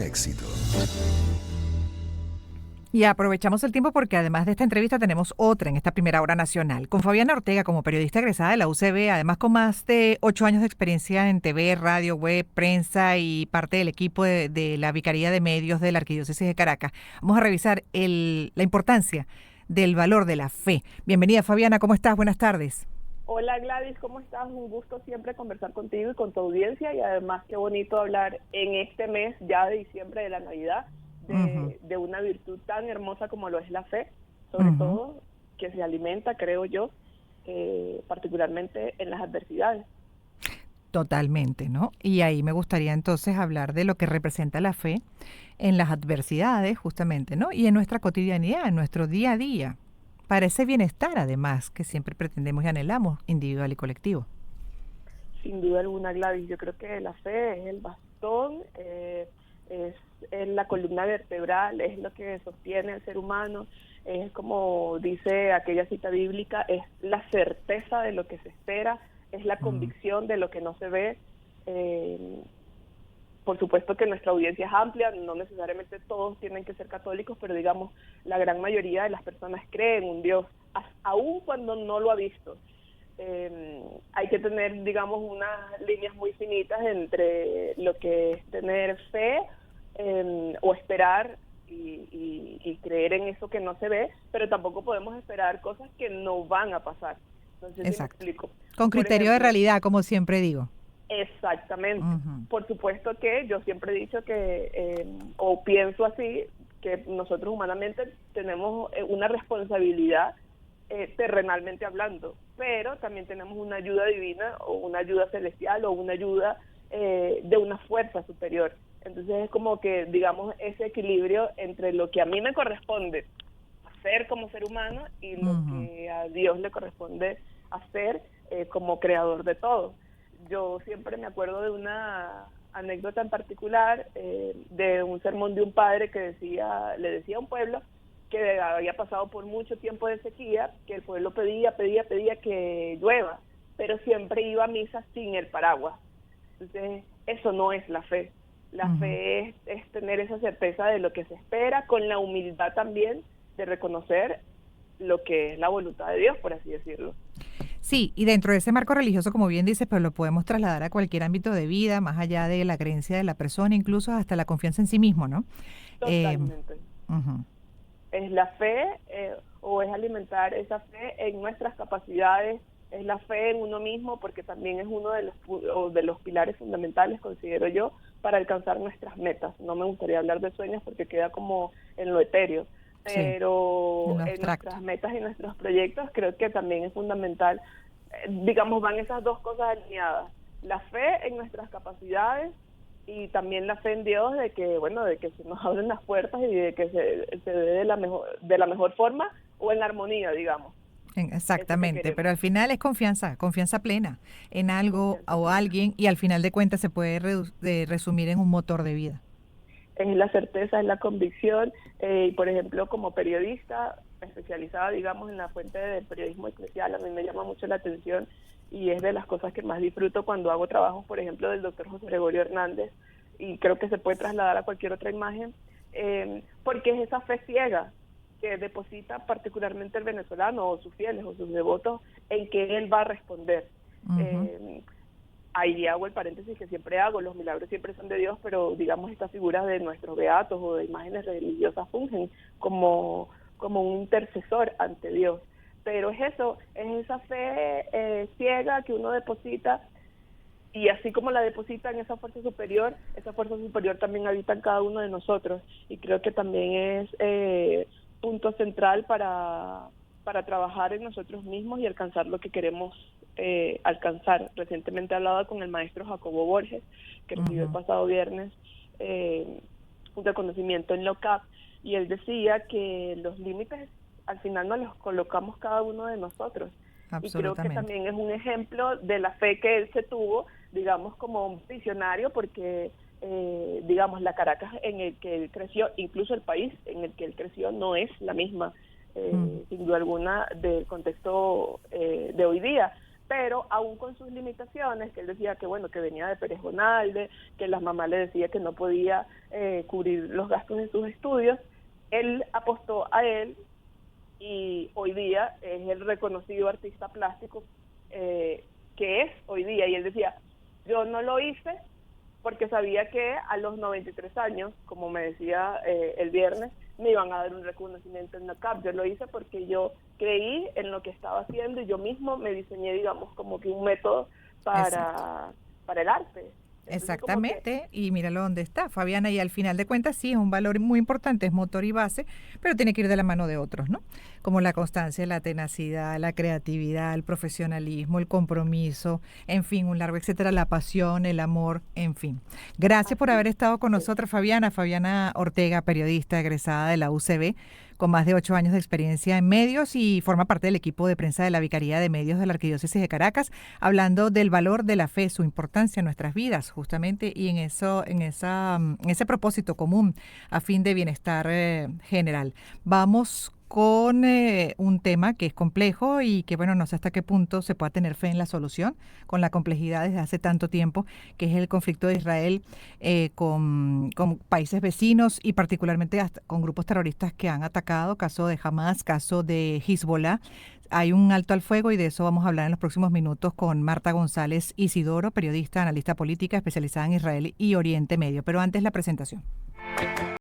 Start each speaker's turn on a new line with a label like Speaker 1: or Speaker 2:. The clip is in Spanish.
Speaker 1: Éxito.
Speaker 2: Y aprovechamos el tiempo porque además de esta entrevista tenemos otra en esta primera hora nacional con Fabiana Ortega como periodista egresada de la UCB, además con más de 8 años de experiencia en TV, radio, web, prensa y parte del equipo de la Vicaría de Medios de la Arquidiócesis de Caracas. Vamos a revisar la importancia del valor de la fe. Bienvenida Fabiana, ¿cómo estás? Buenas tardes.
Speaker 3: Hola Gladys, ¿cómo estás? Un gusto siempre conversar contigo y con tu audiencia, y además qué bonito hablar en este mes ya de diciembre de la Navidad de una virtud tan hermosa como lo es la fe, sobre todo que se alimenta, creo yo, particularmente en las adversidades.
Speaker 2: Totalmente, ¿no? Y ahí me gustaría entonces hablar de lo que representa la fe en las adversidades, justamente, ¿no? Y en nuestra cotidianidad, en nuestro día a día, para ese bienestar, además, que siempre pretendemos y anhelamos, individual y colectivo.
Speaker 3: Sin duda alguna, Gladys, yo creo que la fe es el bastón, es la columna vertebral, es lo que sostiene al ser humano, es como dice aquella cita bíblica, es la certeza de lo que se espera, es la convicción de lo que no se ve. Por supuesto que nuestra audiencia es amplia, no necesariamente todos tienen que ser católicos, pero digamos, la gran mayoría de las personas creen en un Dios, aun cuando no lo ha visto. Hay que tener, digamos, unas líneas muy finitas entre lo que es tener fe o esperar y creer en eso que no se ve, pero tampoco podemos esperar cosas que no van a pasar. Entonces, si me
Speaker 2: Exacto.
Speaker 3: explico.
Speaker 2: Con
Speaker 3: Por
Speaker 2: criterio de
Speaker 3: ejemplo,
Speaker 2: realidad, como siempre digo.
Speaker 3: exactamente. Por supuesto que yo siempre he dicho que, o pienso así, que nosotros humanamente tenemos una responsabilidad terrenalmente hablando, pero también tenemos una ayuda divina o una ayuda celestial o una ayuda de una fuerza superior. Entonces es como que, digamos, ese equilibrio entre lo que a mí me corresponde hacer como ser humano y lo que a Dios le corresponde hacer como creador de todo. Yo siempre me acuerdo de una anécdota en particular de un sermón de un padre que le decía a un pueblo que había pasado por mucho tiempo de sequía, que el pueblo pedía que llueva, pero siempre iba a misa sin el paraguas. Entonces, eso no es la fe. La fe es tener esa certeza de lo que se espera, con la humildad también de reconocer lo que es la voluntad de Dios, por así decirlo.
Speaker 2: Sí, y dentro de ese marco religioso, como bien dices, pero lo podemos trasladar a cualquier ámbito de vida, más allá de la creencia de la persona, incluso hasta la confianza en sí mismo, ¿no? Eh,
Speaker 3: Totalmente.
Speaker 2: ujú.
Speaker 3: Es la fe o es alimentar esa fe en nuestras capacidades, es la fe en uno mismo, porque también es uno de los pilares fundamentales, considero yo, para alcanzar nuestras metas. No me gustaría hablar de sueños porque queda como en lo etéreo,
Speaker 2: Sí, en
Speaker 3: pero
Speaker 2: lo
Speaker 3: en
Speaker 2: abstracto.
Speaker 3: nuestras metas y nuestros proyectos creo que también es fundamental, digamos, van esas dos cosas alineadas, la fe en nuestras capacidades y también la fe en Dios de que, bueno, de que se nos abren las puertas y de que se dé de la mejor forma o en la armonía, digamos, eso que
Speaker 2: Exactamente,
Speaker 3: queremos.
Speaker 2: pero al final es confianza, confianza plena en algo
Speaker 3: Confianza
Speaker 2: o
Speaker 3: plena.
Speaker 2: alguien y al final de cuentas se puede resumir en un motor de vida.
Speaker 3: Es la certeza, es la convicción, y por ejemplo, como periodista especializada, digamos, en la fuente del periodismo eclesial, a mí me llama mucho la atención y es de las cosas que más disfruto cuando hago trabajos, por ejemplo, del doctor José Gregorio Hernández, y creo que se puede trasladar a cualquier otra imagen, porque es esa fe ciega que deposita particularmente el venezolano o sus fieles o sus devotos en que él va a responder.
Speaker 2: Ujú.
Speaker 3: Eh, Ahí hago el paréntesis que siempre hago, los milagros siempre son de Dios, pero digamos estas figuras de nuestros beatos o de imágenes religiosas fungen como un intercesor ante Dios. Pero es eso, es esa fe ciega que uno deposita, y así como la deposita en esa fuerza superior también habita en cada uno de nosotros, y creo que también es punto central para trabajar en nosotros mismos y alcanzar lo que queremos alcanzar. Recientemente hablaba con el maestro Jacobo Borges, que recibió el
Speaker 2: Ujú.
Speaker 3: pasado viernes un reconocimiento en LOCAP, y él decía que los límites al final nos los colocamos cada uno de nosotros, y creo que
Speaker 2: Absolutamente.
Speaker 3: también es un ejemplo de la fe que él se tuvo, digamos, como un visionario, porque digamos, la Caracas en el que él creció, incluso el país en el que él creció, no es la misma,
Speaker 2: Mm.
Speaker 3: sin duda alguna, del contexto de hoy día, pero aún con sus limitaciones, que él decía que bueno, que venía de Pérez Bonalde, que la mamá le decía que no podía cubrir los gastos de sus estudios, él apostó a él y hoy día es el reconocido artista plástico que es hoy día. Y él decía, yo no lo hice porque sabía que a los 93 años, como me decía el viernes, me iban a dar un reconocimiento en la CAP. Yo lo hice porque yo creí en lo que estaba haciendo y yo mismo me diseñé, digamos, como que un método para el arte. Entonces,
Speaker 2: exactamente, y míralo dónde está, Fabiana, y al final de cuentas sí es un valor muy importante, es motor y base, pero tiene que ir de la mano de otros, ¿no? Como la constancia, la tenacidad, la creatividad, el profesionalismo, el compromiso, en fin, un largo etcétera, la pasión, el amor, en fin. Gracias por haber estado con nosotros, Fabiana. Fabiana Ortega, periodista egresada de la UCB, con más de 8 años de experiencia en medios y forma parte del equipo de prensa de la Vicaría de Medios de la Arquidiócesis de Caracas, hablando del valor de la fe, su importancia en nuestras vidas, justamente, y en ese propósito común a fin de bienestar general. Vamos con un tema que es complejo y que, bueno, no sé hasta qué punto se pueda tener fe en la solución, con la complejidad desde hace tanto tiempo, que es el conflicto de Israel con países vecinos y particularmente hasta con grupos terroristas que han atacado, caso de Hamas, caso de Hezbollah. Hay un alto al fuego y de eso vamos a hablar en los próximos minutos con Marta González Isidoro, periodista, analista política especializada en Israel y Oriente Medio. Pero antes la presentación.